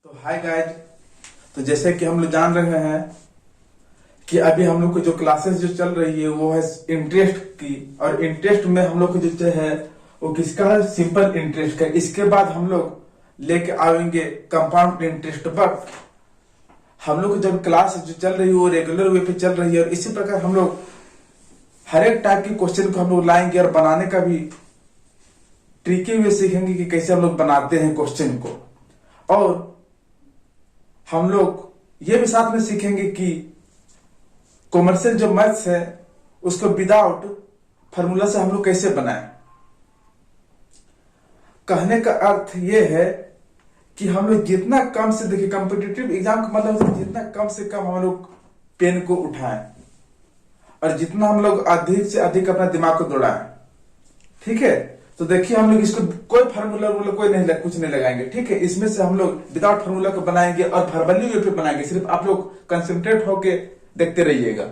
तो hi guys. तो जैसे कि हम लोग जान रहे हैं कि अभी हम लोग की जो क्लासेस जो चल रही है वो है इंटरेस्ट की, और इंटरेस्ट में हम लोग को जो है वो किसका है, सिंपल इंटरेस्ट का। इसके बाद हम लोग लेके आएंगे कंपाउंड इंटरेस्ट। बट हम लोग की जब क्लास जो चल रही है वो रेगुलर वे पे चल रही है, और इसी प्रकार हम लोग हर एक टाइप के क्वेश्चन को हम लोग लाएंगे और बनाने का भी ट्रिकी वे सीखेंगे कि कैसे हम लोग बनाते हैं क्वेश्चन को। और हम लोग ये भी साथ में सीखेंगे कि कॉमर्शियल जो मैथ्स है उसको विदाउट फार्मूला से हम लोग कैसे बनाएं। कहने का अर्थ ये है कि हम लोग जितना कम से, देखिए कॉम्पिटिटिव एग्जाम का मतलब है जितना कम से कम हम लोग पेन को उठाएं और जितना हम लोग अधिक से अधिक अपना दिमाग को दौड़ाएं। ठीक है, तो देखिए हम लोग इसको कोई फार्मूला कोई नहीं कुछ नहीं लगाएंगे। ठीक है, इसमें से हम लोग विदाउट फार्मूला को बनाएंगे और वर्बली वे पे बनाएंगे। सिर्फ आप लोग कंसंट्रेट होके देखते रहिएगा।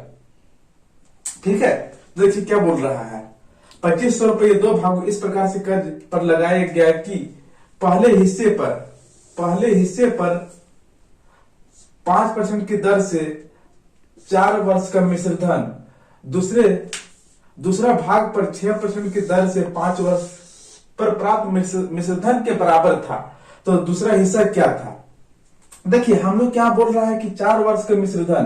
ठीक है, तो देखिए क्या बोल रहा है। 2500 रुपये दो भागों इस प्रकार से कर्ज पर लगाया गया कि पहले हिस्से पर 5% की दर से 4 वर्ष का मिश्र धन, दूसरा भाग पर 6% की दर से 5 वर्ष पर प्राप्त मिश्र धन के बराबर था। तो दूसरा हिस्सा क्या था? देखिए हम लोग क्या बोल रहा है कि 4 वर्ष का मिश्र धन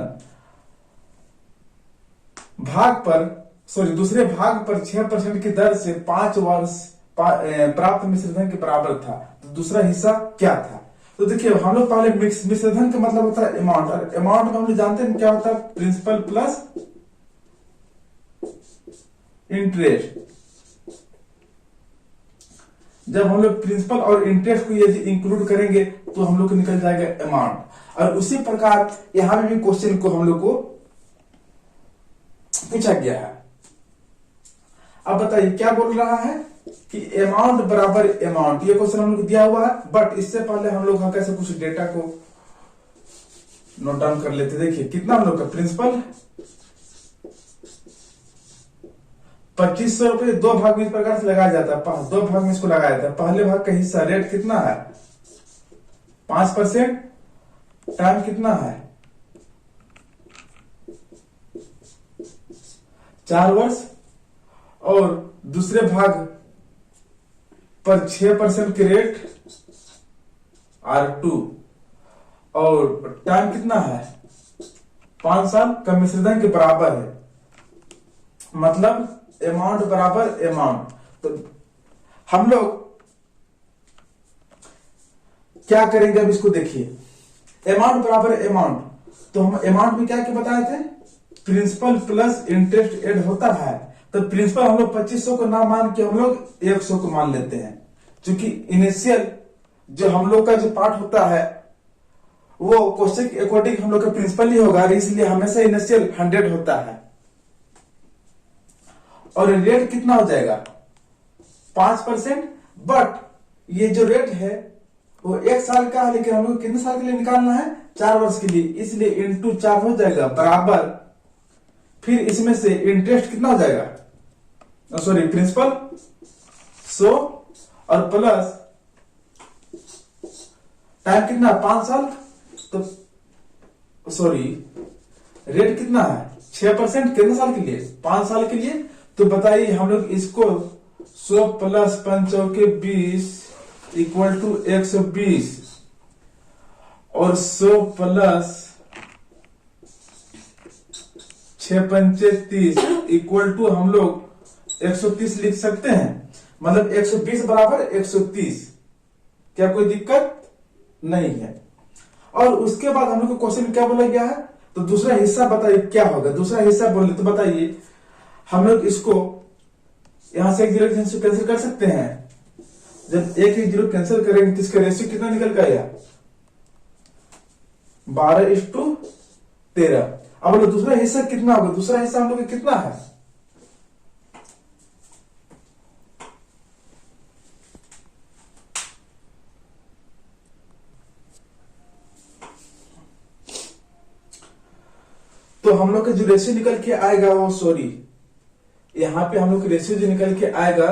दूसरे भाग पर 6% की दर से 5 वर्ष प्राप्त मिश्र धन के बराबर था। तो दूसरा हिस्सा क्या था? तो देखिए हम लोग पहले मिश्र धन का मतलब होता है अमाउंट, और अमाउंट में हम लोग जानते हैं क्या होता है, प्रिंसिपल प्लस इंटरेस्ट। जब हम लोग प्रिंसिपल और इंटरेस्ट को ये इंक्लूड करेंगे तो हम लोग को निकल जाएगा अमाउंट। और उसी प्रकार यहां भी क्वेश्चन को हम लोग को पूछा गया है। अब बताइए क्या बोल रहा है कि अमाउंट बराबर अमाउंट, ये क्वेश्चन हम लोग दिया हुआ है। बट इससे पहले हम लोग कैसे कुछ डेटा को नोट डाउन कर लेते। देखिए कितना हम लोग का प्रिंसिपल 2500 रुपये दो भाग में इस प्रकार से लगाया जाता है। 2 भाग में इसको लगाया जाता है। पहले भाग का हिस्सा रेट कितना है, 5%, टाइम कितना है 4 वर्ष, और दूसरे भाग पर 6% के रेट R2, और टाइम कितना है 5 साल का मिश्र धन के बराबर है। मतलब अमाउंट बराबर अमाउंट। तो हम लोग क्या करेंगे, अब इसको देखिए। अमाउंट बराबर अमाउंट, तो हम अमाउंट में क्या क्या बताए थे, प्रिंसिपल प्लस इंटरेस्ट ऐड होता है। तो प्रिंसिपल हम लोग 2500 को ना मान के हम लोग 100 को मान लेते हैं, क्योंकि इनिशियल जो हम लोग का जो पार्ट होता है वो क्वेश्चन के अकॉर्डिंग हम लोग का प्रिंसिपल ही होगा, इसलिए हमेशा इनिशियल 100 होता है। और रेट कितना हो जाएगा 5%। बट ये जो रेट है वो 1 साल का है, लेकिन हम लोग कितने साल के लिए निकालना है, 4 वर्ष के लिए, इसलिए इंटू 4 हो जाएगा बराबर। फिर इसमें से इंटरेस्ट कितना हो जाएगा, सॉरी प्रिंसिपल 100, और प्लस टाइम कितना 5 साल, तो सॉरी रेट कितना है 6%, कितने साल के लिए, 5 साल के लिए। तो बताइए हम लोग इसको 100 प्लस 5 के 20 इक्वल टू 120, और 100 प्लस 6 पंचे 30 इक्वल टू हम लोग 130 लिख सकते हैं। मतलब 120 बराबर 130। क्या कोई दिक्कत नहीं है। और उसके बाद हम लोग को क्वेश्चन क्या बोला गया है, तो दूसरा हिस्सा बताइए क्या होगा। दूसरा हिस्सा बोले तो बताइए हम लोग इसको यहां से 1 जीरो कैंसिल कर सकते हैं। जब 1 जीरो कैंसिल करेंगे तो इसका रेशियो कितना निकल गया, 12:13। अब लोग दूसरा हिस्सा कितना होगा, दूसरा हिस्सा हम लोग का कितना है, तो हम लोग का जो रेशियो निकल के आएगा वो, सॉरी यहाँ पे हम लोग का रेशियो जो निकल के आएगा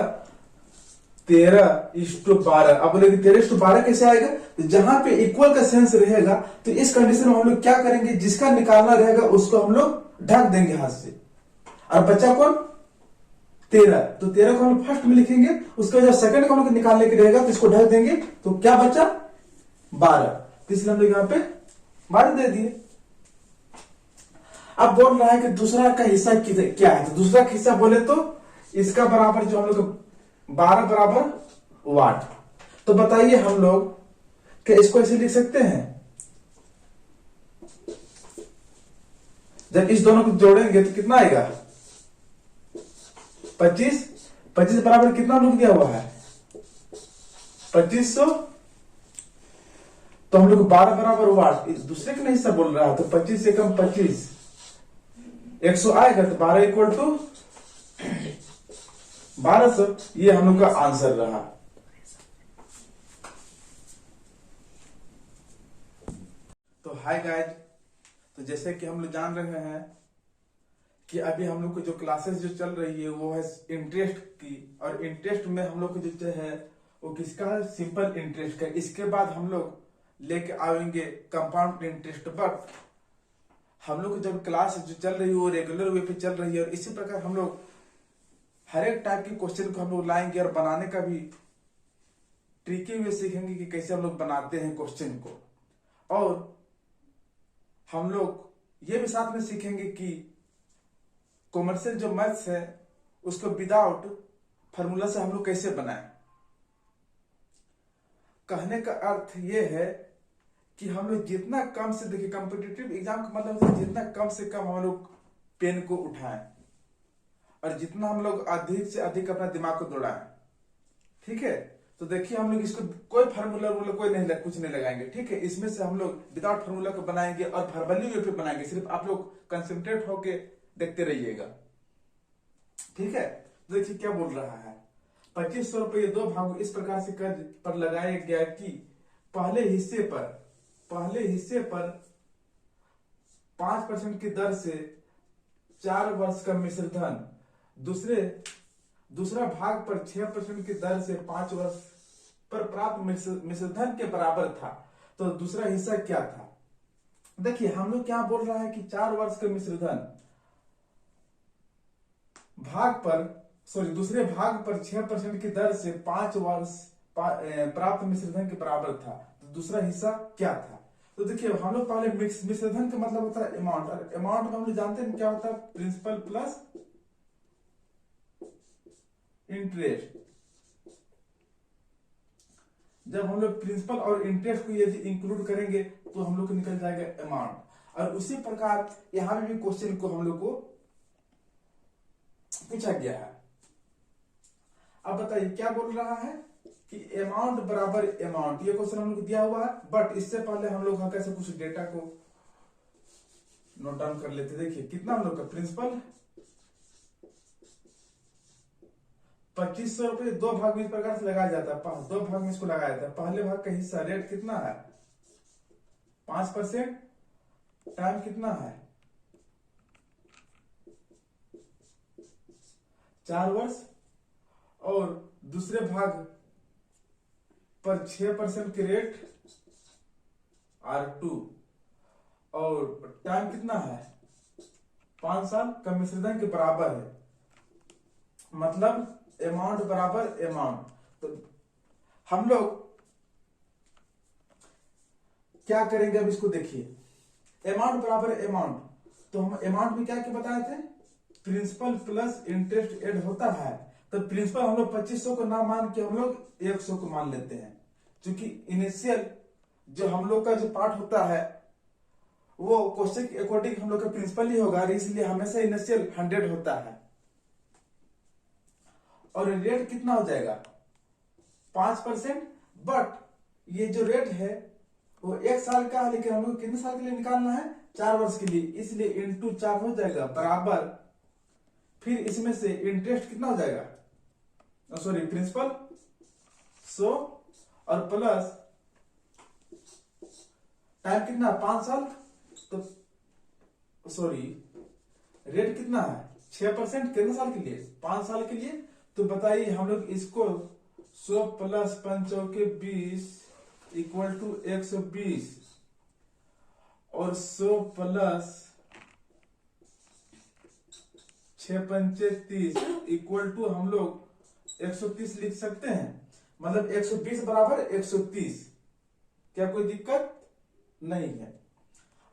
13:12। अब बोले 13:12 कैसे आएगा? तो जहां पे इक्वल का सेंस रहेगा तो इस कंडीशन में हम लोग क्या करेंगे, जिसका निकालना रहेगा उसको हम लोग ढक देंगे हाथ से। और बच्चा कौन? 13। तो 13 को हम फर्स्ट में लिखेंगे, उसके बाद सेकंड को हम लोग निकालने के रहेगा तो इसको ढक देंगे। तो क्या बचा? 12। तो इसलिए हम लोग यहाँ पे 12 दे दिए। अब बोल रहा है कि दूसरा का हिस्सा क्या है? तो दूसरा का हिस्सा बोले तो इसका बराबर जो हम लोग 12 बराबर वाट। तो बताइए हम लोग क्या इसको ऐसे लिख सकते हैं? जब इस दोनों को जोड़ेंगे तो कितना आएगा? 25। 25 बराबर कितना लोग दिया हुआ है? 2500। तो हम लोग 12 बराबर वाट, दूसरे का हिस्सा बोल रहा है तो 25 से कम 25 100 आएगा। तो 12 इक्वल टू 1200। ये हम लोग का आंसर रहा। तो हाय गाइज, तो जैसे कि हम लोग जान रहे हैं कि अभी हम लोग को जो क्लासेस जो चल रही है वो है इंटरेस्ट की, और इंटरेस्ट में हम लोग को जो है वो किसका है? सिंपल इंटरेस्ट का। इसके बाद हम लोग लेके आएंगे कंपाउंड इंटरेस्ट। बट हम लोग की जब क्लास जो चल रही है वो रेगुलर वे पे चल रही है, और इसी प्रकार हम लोग हर एक टाइप के क्वेश्चन को हम लोग लाएंगे और बनाने का भी ट्रिकी वे सीखेंगे कि कैसे हम लोग बनाते हैं क्वेश्चन को। और हम लोग ये भी साथ में सीखेंगे कि कॉमर्शियल जो मैथ्स है उसको विदाउट फार्मूला से हम लोग कैसे बनाएं। कहने का अर्थ ये है कि हम लोग जितना कम से, देखिए कॉम्पिटिटिव एग्जाम का मतलब है जितना कम से कम हम लोग पेन को उठाएं और जितना हम लोग अधिक से अधिक अपना दिमाग को दौड़ाएं। ठीक है? तो देखिए हम लोग इसको कोई फार्मूला कोई नहीं कुछ नहीं लगाएंगे। ठीक है? इसमें से हम लोग विदाउट फार्मूला को बनाएंगे और वर्बली वे पे बनाएंगे। सिर्फ आप लोग कंसंट्रेट होके देखते रहिएगा। ठीक है? तो देखिए क्या बोल रहा है। 2500 रुपये दो भागों इस प्रकार से कर्ज पर लगाया गया कि पहले हिस्से पर 5% की दर से 4 वर्ष का मिश्र धन, दूसरा भाग पर 6% की दर से 5 वर्ष पर प्राप्त मिश्र धन के बराबर था। तो दूसरा हिस्सा क्या था? देखिए हम लोग क्या बोल रहा है कि 4 वर्ष का मिश्र धन दूसरे भाग पर 6% की दर से 5 वर्ष प्राप्त मिश्र धन के बराबर था। तो दूसरा हिस्सा क्या था? तो देखिए हम लोग पहले मिश्र धन का मतलब होता है अमाउंट, और अमाउंट में हम लोग जानते हैं क्या होता है? Principal plus interest. जब हम लोग प्रिंसिपल और इंटरेस्ट को यदि इंक्लूड करेंगे तो हम लोग को निकल जाएगा अमाउंट। और उसी प्रकार यहां भी क्वेश्चन को हम लोग को पूछा गया है। अब बताइए क्या बोल रहा है कि अमाउंट बराबर अमाउंट, ये क्वेश्चन हम लोग दिया हुआ है। बट इससे पहले हम लोग कैसे कुछ डेटा को नोट डाउन कर लेते। देखिए कितना हम लोग का प्रिंसिपल 2500 रुपये दो भाग में इस प्रकार से लगाया जाता है। 2 भाग में इसको लगाया जाता है। पहले भाग का हिस्सा रेट कितना है? 5%। टाइम कितना है? 4 वर्ष। और दूसरे भाग पर 6% के रेट R2, और टाइम कितना है? 5 साल का मिश्र धन के बराबर है। मतलब अमाउंट बराबर अमाउंट। तो हम लोग क्या करेंगे? अब इसको देखिए अमाउंट बराबर अमाउंट। तो हम अमाउंट में क्या क्या बताए थे? प्रिंसिपल प्लस इंटरेस्ट ऐड होता है। तो प्रिंसिपल हम लोग 2500 को ना मान के हम लोग 100 को मान लेते हैं, क्योंकि इनिशियल जो हम लोग का जो पार्ट होता है वो क्वेश्चन के अकॉर्डिंग हम लोग का प्रिंसिपल ही होगा, इसलिए हमेशा इनिशियल 100 होता है। और रेट कितना हो जाएगा? 5%। बट ये जो रेट है वो 1 साल का है, लेकिन हम लोग कितने साल के लिए निकालना है? 4 वर्ष के लिए, इसलिए इंटू 4 हो जाएगा बराबर। फिर इसमें से इंटरेस्ट कितना हो जाएगा? सॉरी प्रिंसिपल 100 और प्लस टाइम कितना? 5 साल। तो सॉरी रेट कितना है? 6%। कितने साल के लिए? 5 साल के लिए। तो बताइए हम लोग इसको 100 प्लस 5 चौके 20 इक्वल टू 120 और 100 प्लस 6 पंचे 30 इक्वल टू हम लोग 130 लिख सकते हैं। मतलब 120 बराबर 130। क्या कोई दिक्कत नहीं है।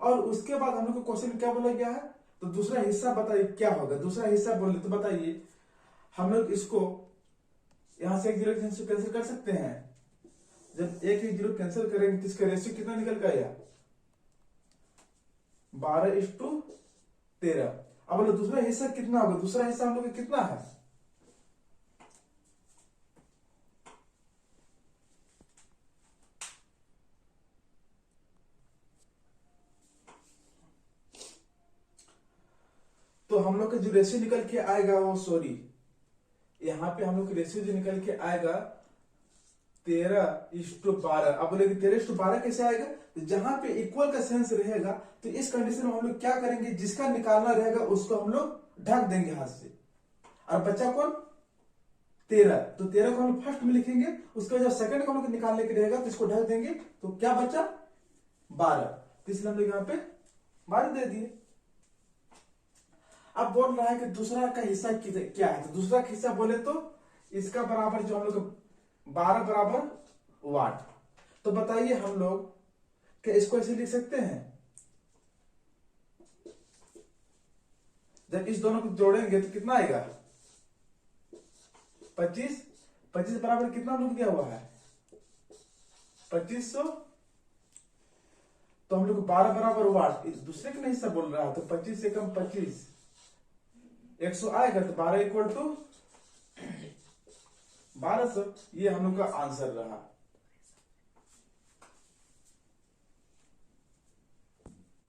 और उसके बाद हम लोग को क्वेश्चन क्या बोला गया है, तो दूसरा हिस्सा बताइए क्या होगा। दूसरा हिस्सा बोले तो बताइए, हम लोग इसको यहां से एक जीरो कैंसिल कर सकते हैं। जब एक जीरो कैंसिल करेंगे तो इसका रेशियो कितना निकल का आया, 12:13। अब बोलो दूसरा हिस्सा कितना होगा। दूसरा हिस्सा हम लोग का कितना है, तो हम लोग का जो रेशियो निकल के आएगा वो, सॉरी यहां पे हम लोग का रेशियो जो निकल के आएगा 13:12। अब बोले 13:12 कैसे आएगा, तो जहां पे इक्वल का सेंस रहेगा तो इस कंडीशन में हम लोग क्या करेंगे, जिसका निकालना रहेगा उसको हम लोग ढक देंगे हाथ से। और बच्चा कौन, 13, तो 13 को हम लोग फर्स्ट में लिखेंगे। उसके बाद जब सेकंड को हम लोग निकालने के रहेगा तो इसको ढक देंगे, तो क्या बचा 12। तो इसलिए हम लोग यहाँ पे 12 दे दिए। अब बोल रहा है कि दूसरा का हिस्सा क्या है, तो दूसरा का हिस्सा बोले तो इसका बराबर जो हम लोग 12 बराबर वाट। तो बताइए हम लोग क्या इसको ऐसे लिख सकते हैं, जब इस दोनों को जोड़ेंगे तो कितना आएगा 25। 25 बराबर कितना हम लोग दिया हुआ है 2500। तो हम लोग 12 बराबर वाट, इस दूसरे का हिस्सा बोल रहा है, तो 25 से कम 25 100 आएगा, तो 12 इक्वल टू 1200। ये हम लोग का आंसर रहा।